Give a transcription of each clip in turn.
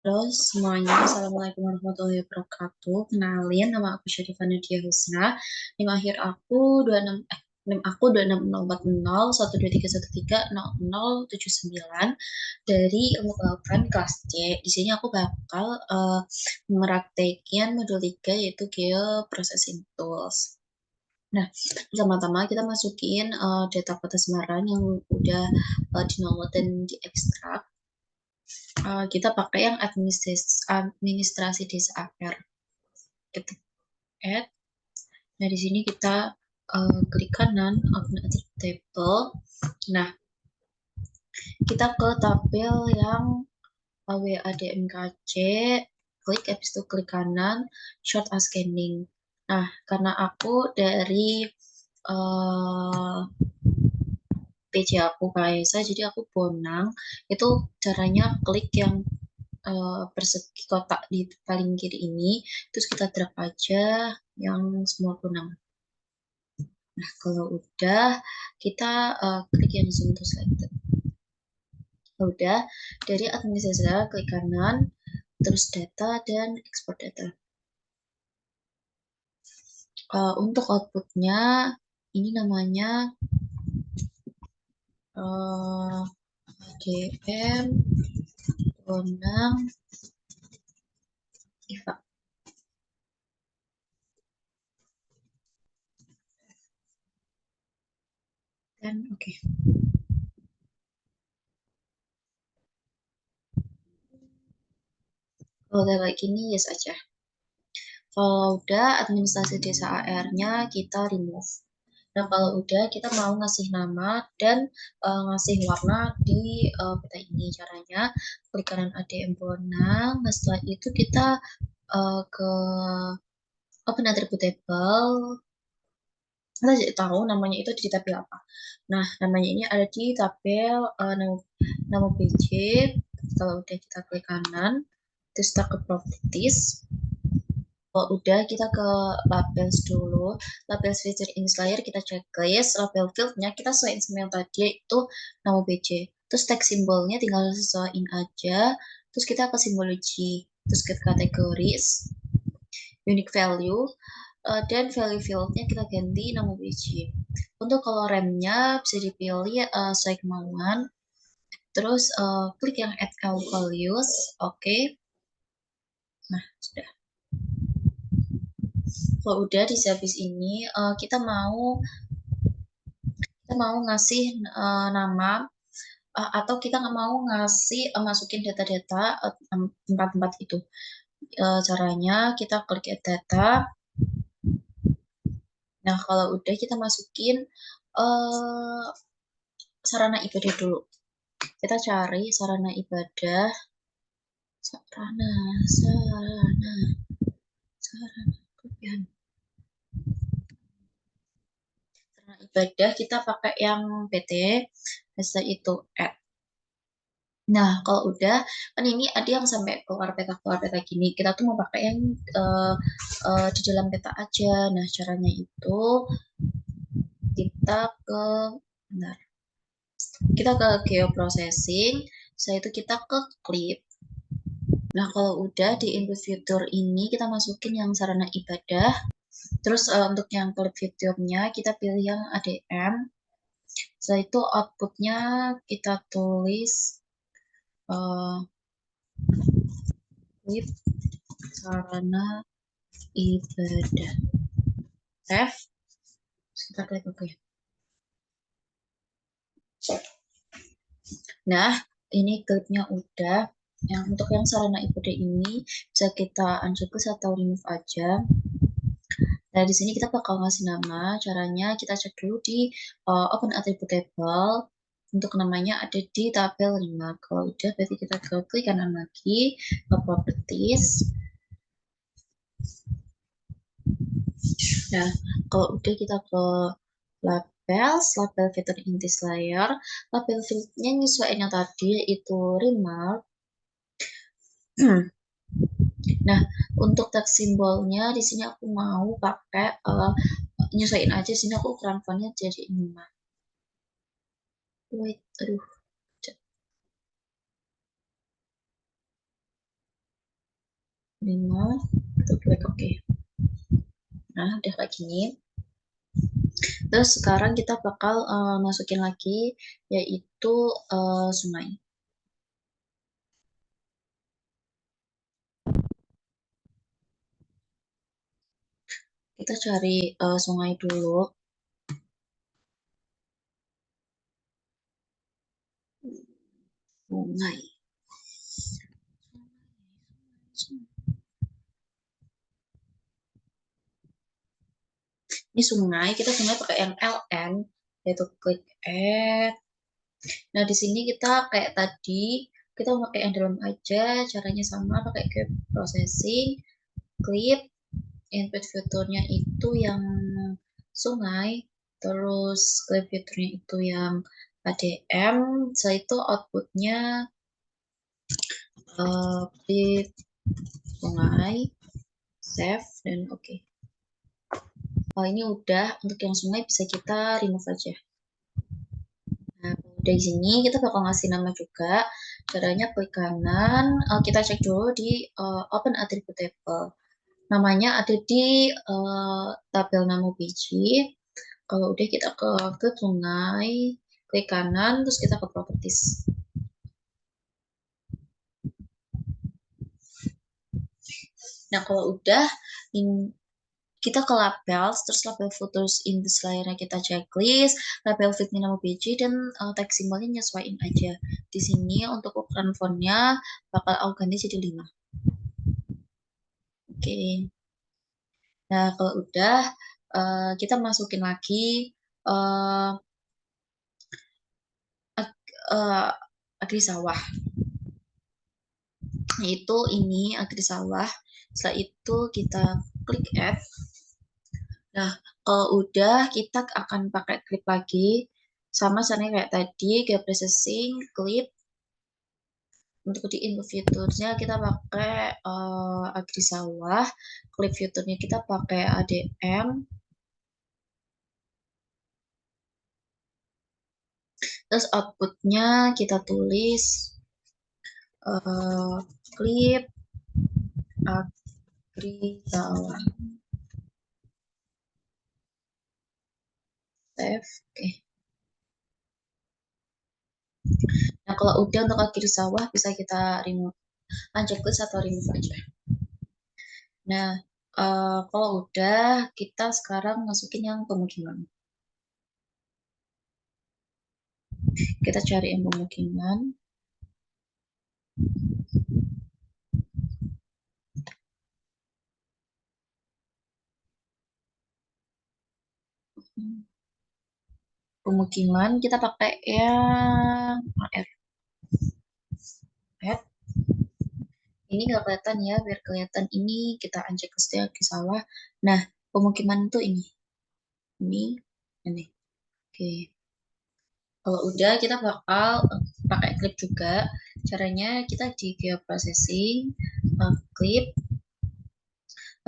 Halo semuanya, Assalamualaikum warahmatullahi wabarakatuh. Kenalin, nama aku Syarifah Nadia Husna. NIM akhir aku 26 NIM aku 26040123130079 dari Ilmu Kelautan kelas C. Di sini aku bakal meraktekin modul 3 yaitu Geoprocessing Tools. Nah, pertama-tama kita masukin data kota Semarang yang udah di-download dan diekstrak. Kita pakai yang administrasi desa AR. Ketik add. Nah, di sini kita klik kanan open table. Nah, kita ke tabel yang WADMKC, klik, habis itu klik kanan short as scanning. Nah, karena aku dari PC aku KSA, jadi aku Bonang. Itu caranya klik yang persegi kotak di paling kiri ini, terus kita drag aja yang semua Bonang. Nah, kalau udah, kita klik yang zoom to selected. Udah, dari administrasi klik kanan, terus data dan export data. Untuk outputnya, ini namanya GM Bonang IVA. Dan oke. Kalau udah kayak gini, yes aja. Kalau udah administrasi desa AR-nya kita remove. Nah, kalau udah kita mau ngasih nama dan ngasih warna di peta ini. Caranya klik kanan ADM Bonang. Nah, setelah itu kita ke open attribute table. Kita jadi tahu namanya itu di tabel apa. Nah, namanya ini ada di tabel nama PJ. Kalau udah kita klik kanan, terus kita ke properties. Kalau udah, kita ke labels dulu. Labels feature in layer kita checklist. Label fieldnya kita sesuaiin sama yang tadi, yaitu nama BC. Terus tag simbolnya tinggal sesuaiin aja. Terus kita ke simbology. Terus ke kategoris, unique value, dan value fieldnya kita ganti nama BC. Untuk kalau remnya bisa dipilih sesuai kemauan. Terus klik yang add all values. Oke. Nah, sudah. Kalau udah di habis ini kita mau ngasih nama atau kita nggak mau ngasih masukin data-data tempat-tempat itu. Caranya kita klik add data. Nah, kalau udah kita masukin sarana ibadah dulu. Kita cari sarana ibadah. Sarana kelebihan. Sarana ibadah kita pakai yang PT. Setelah itu add. Nah, kalau udah, kan ini ada yang sampai keluar peta gini. Kita tuh mau pakai yang di dalam peta aja. Nah, caranya itu kita ke, bentar, kita ke geoprocessing. Setelah itu kita ke clip. Nah, kalau udah di input fitur ini, kita masukin yang sarana ibadah. Terus untuk yang clip fiturnya, kita pilih yang ADM. Setelah itu outputnya kita tulis clip sarana ibadah. Save. Kita klik OK. Nah, ini klipnya udah. Yang untuk yang sarana ibadah ini bisa kita uncheck atau remove aja. Nah, di sini kita bakal ngasih nama. Caranya kita cek dulu di open attribute table. Untuk namanya ada di tabel 5. Kalau udah, berarti kita klik kanan lagi ke properties. Nah, kalau udah kita ke label fitur in this layer. Label fieldnya nyesuaiin yang tadi, yaitu remark. Nah, untuk teks simbolnya di sini aku mau pakai nyesuaiin aja. Sini aku ukuran fontnya jadi 5. Wait, aduh. 5, kita klik oke. Nah, udah kayak gini. Terus sekarang kita bakal masukin lagi, yaitu sungai. Kita cari sungai dulu. Sungai. Ini sungai, kita sungai pakai yang LN, yaitu klik add. Nah, di sini kita kayak tadi, kita pakai yang dalam aja, caranya sama, pakai keep processing, clip, input fiturnya itu yang sungai, terus clip fiturnya itu yang ADM, setelah itu outputnya clip sungai, save, dan oke. Ini udah, untuk yang sungai bisa kita remove aja. Nah, dari sini kita bakal ngasih nama juga. Caranya klik kanan, kita cek dulu di open attribute table. Namanya ada di tabel nama biji. Kalau udah kita ke sungai, klik kanan, terus kita ke properties. Nah, kalau udah, kita ke label, terus label photos in this layernya kita checklist, label fitnya nama biji, dan teks simbolnya nyesuaiin aja. Di sini untuk ukuran fontnya bakal aku ganti jadi 5. Oke. Nah, kalau udah, kita masukin lagi agri sawah. Yaitu ini agri sawah. Setelah itu kita klik add. Nah, kalau udah kita akan pakai clip lagi. Sama caranya kayak tadi, gap processing, clip. Untuk di input fiturnya kita pakai agri sawah. Clip fiturnya kita pakai ADM. Terus outputnya kita tulis clip agri sawah. Save, oke. Nah, kalau udah untuk agri sawah bisa kita remove, unchecklist atau remove aja. Nah, kalau udah, kita sekarang masukin yang pemukiman. Kita cari yang pemukiman. Pemukiman kita pakai yang AR. Add. Ini nggak kelihatan ya, biar kelihatan ini kita unchecklist ya ke sawah. Nah, pemukiman itu ini. Ini. Oke. Kalau udah, kita bakal pakai clip juga. Caranya kita di geoprocessing, clip.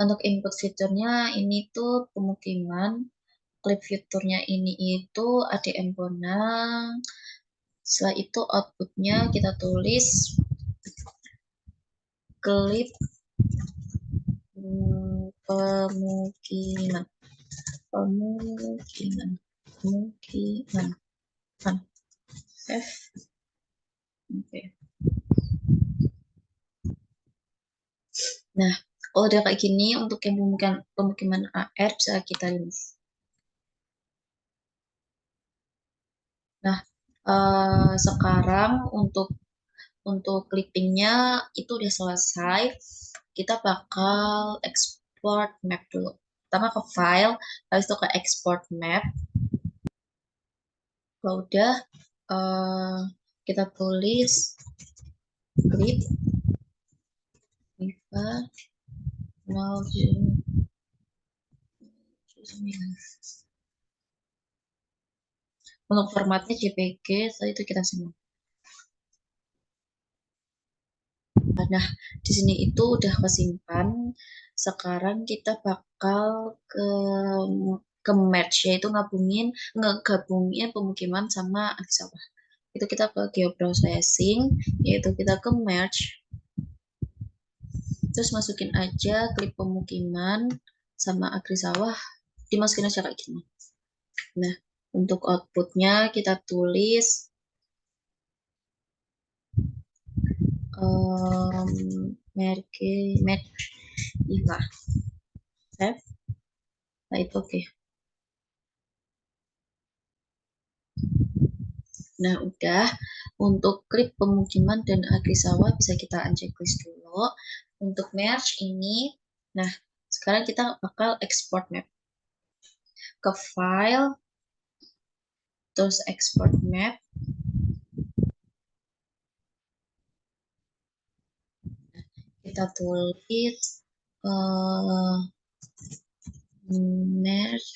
Untuk input fiturnya ini tuh pemukiman. Clip fiturnya ini itu ADM Bonang. Setelah itu outputnya kita tulis clip pemukiman. F. Oke. Nah, kalau udah kayak gini, untuk yang pemukiman AR bisa kita remove. Nah, sekarang untuk clippingnya itu udah selesai. Kita bakal export map dulu. Pertama ke file, habis itu ke export map. Kalau udah, kita tulis clip Viva 09. Untuk formatnya JPG, setelah itu kita simpan. Nah, di sini itu udah kesimpan. Sekarang kita bakal ke match, yaitu ngegabungin pemukiman sama agri sawah. Itu kita ke geoprocessing, yaitu kita ke merge. Terus masukin aja klip pemukiman sama agri sawah, dimasukin aja kayak gini. Nah, untuk outputnya kita tulis merk IVA. Save. Nah, itu oke. Nah, udah. Untuk klip pemukiman dan agri sawah bisa kita unchecklist dulu. Untuk merge ini, nah, sekarang kita bakal export map ke file, terus export map. Kita tulis merge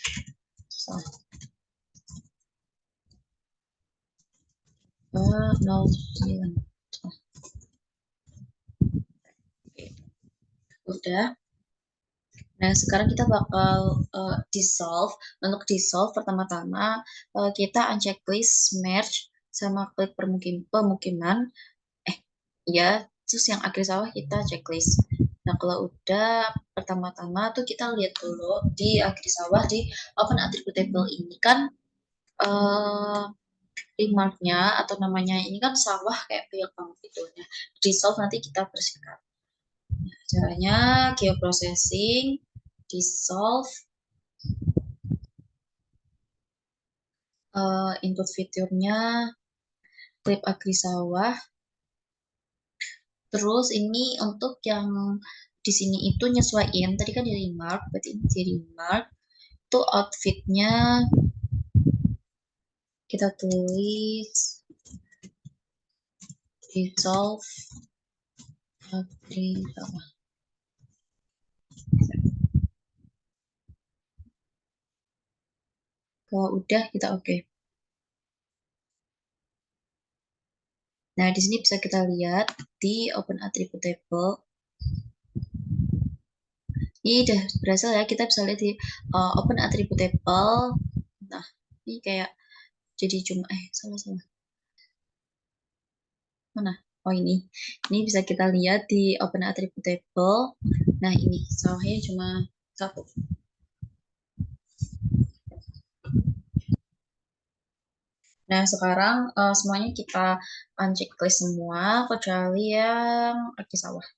North Zealand. Udah. Nah, sekarang kita bakal dissolve. Untuk dissolve, pertama-tama kita unchecklist merge sama klik pemukiman. Ya, terus yang agri sawah kita checklist. Nah, kalau udah, pertama-tama tuh kita lihat dulu di agri sawah, di open attribute table ini kan remarknya atau namanya ini kan sawah kayak banyak banget gitu. Nah, dissolve nanti kita bersihkan. Caranya geoprocessing, dissolve, input fiturnya, clip agri sawah. Terus ini untuk yang di sini itu nyesuaiin, tadi kan di remark, berarti ini di remark. Itu outfitnya kita tulis dissolve agri sawah. Kalau udah kita oke. Nah, di sini bisa kita lihat di open attribute table. Ini udah berhasil ya, kita bisa lihat di open attribute table. Nah, ini kayak jadi cuma salah. Mana? Oh, ini bisa kita lihat di open attribute table. Nah, ini sawahnya cuma satu. Nah, sekarang semuanya kita unchecklist semua kecuali yang agri sawah.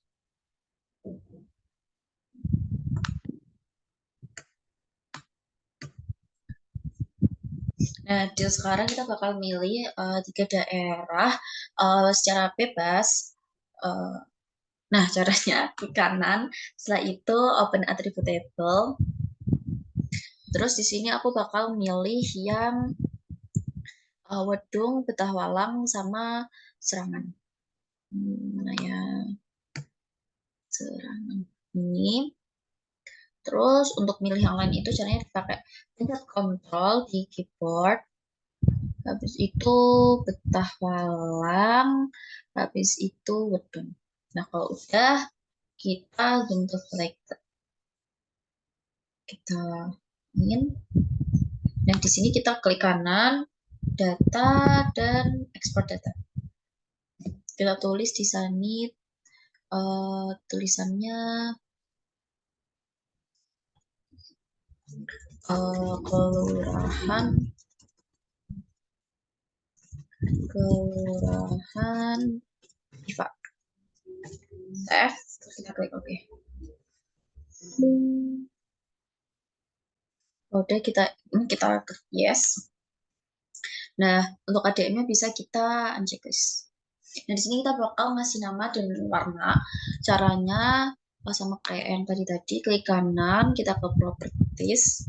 Nah, di sekarang kita bakal milih 3 daerah secara bebas. Nah, caranya di kanan. Setelah itu open attribute table. Terus di sini aku bakal milih yang Wedung, Betah Walang, sama Serangan. Mana ya? Serangan. Ini. Terus untuk milih yang lain itu caranya dipakai pencet Ctrl di keyboard. Habis itu Betah Walang. Habis itu Wedung. Nah, kalau udah kita zoom to selected. Kita ingin. Dan di sini kita klik kanan, data, dan export data. Kita tulis di sini tulisannya kelurahan IVA. Save, terus kita klik OK. Udah kita klik yes. Nah, untuk ADM-nya bisa kita unchecklist. Nah, di sini kita bakal ngasih nama dan warna. Caranya sama kayak yang tadi, klik kanan, kita ke properties.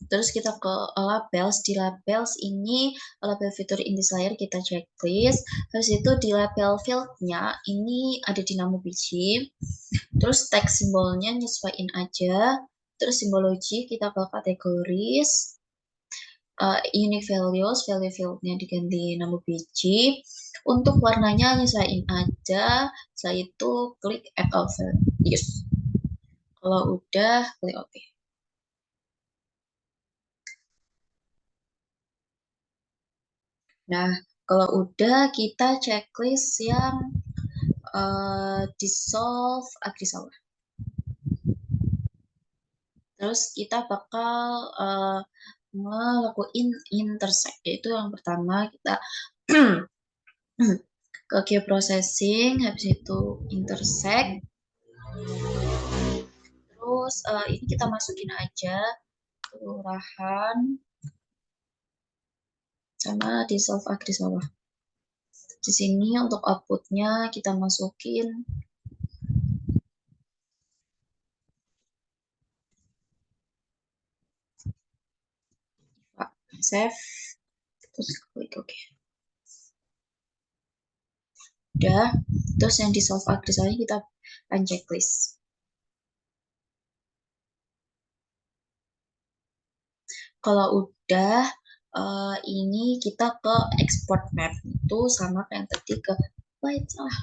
Terus kita ke labels. Di labels ini label fitur in this layer kita checklist. Terus itu di label fieldnya ini ada dinamo biji. Terus teks simbolnya nyesuaiin aja. Terus simbologi kita ke kategoris. Unique values, value fieldnya diganti nama biji. Untuk warnanya nyesuaiin aja. Setelah itu klik add all values. Kalau udah klik OK. Nah, Kalau udah, kita checklist yang dissolve agrisawa. Terus kita bakal ngelakuin intersect, yaitu yang pertama kita ke geoprocessing, habis itu intersect. Terus ini kita masukin aja kelurahan sama dissolve agrisawa. Di sini untuk outputnya kita masukin save, terus klik OK. Udah, terus yang dissolve agrisawa kita unchecklist. Kalau udah, ini kita ke export map itu sama kayak yang tadi ke wait salah.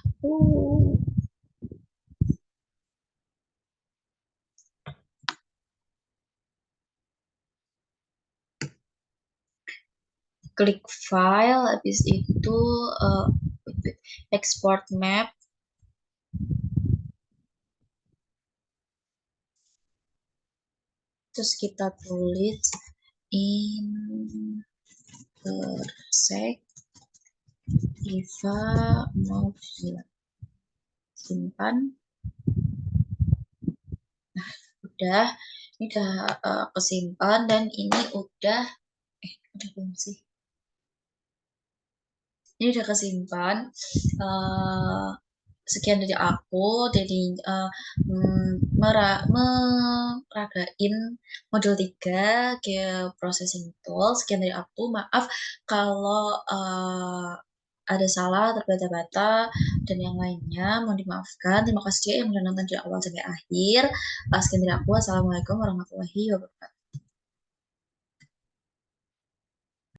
Klik file, habis itu export map. Terus kita tulis intersect Iva Mozilla. Simpan. Nah, udah. Ini udah kesimpan dan ini udah belum sih? Ini udah kesimpan. Sekian dari aku. Jadi meragain modul 3 ke processing tool. Sekian dari aku. Maaf kalau ada salah, terbata-bata, dan yang lainnya. Mohon dimaafkan. Terima kasih yang sudah nonton dari awal sampai akhir. Sekian dari aku. Assalamualaikum warahmatullahi wabarakatuh.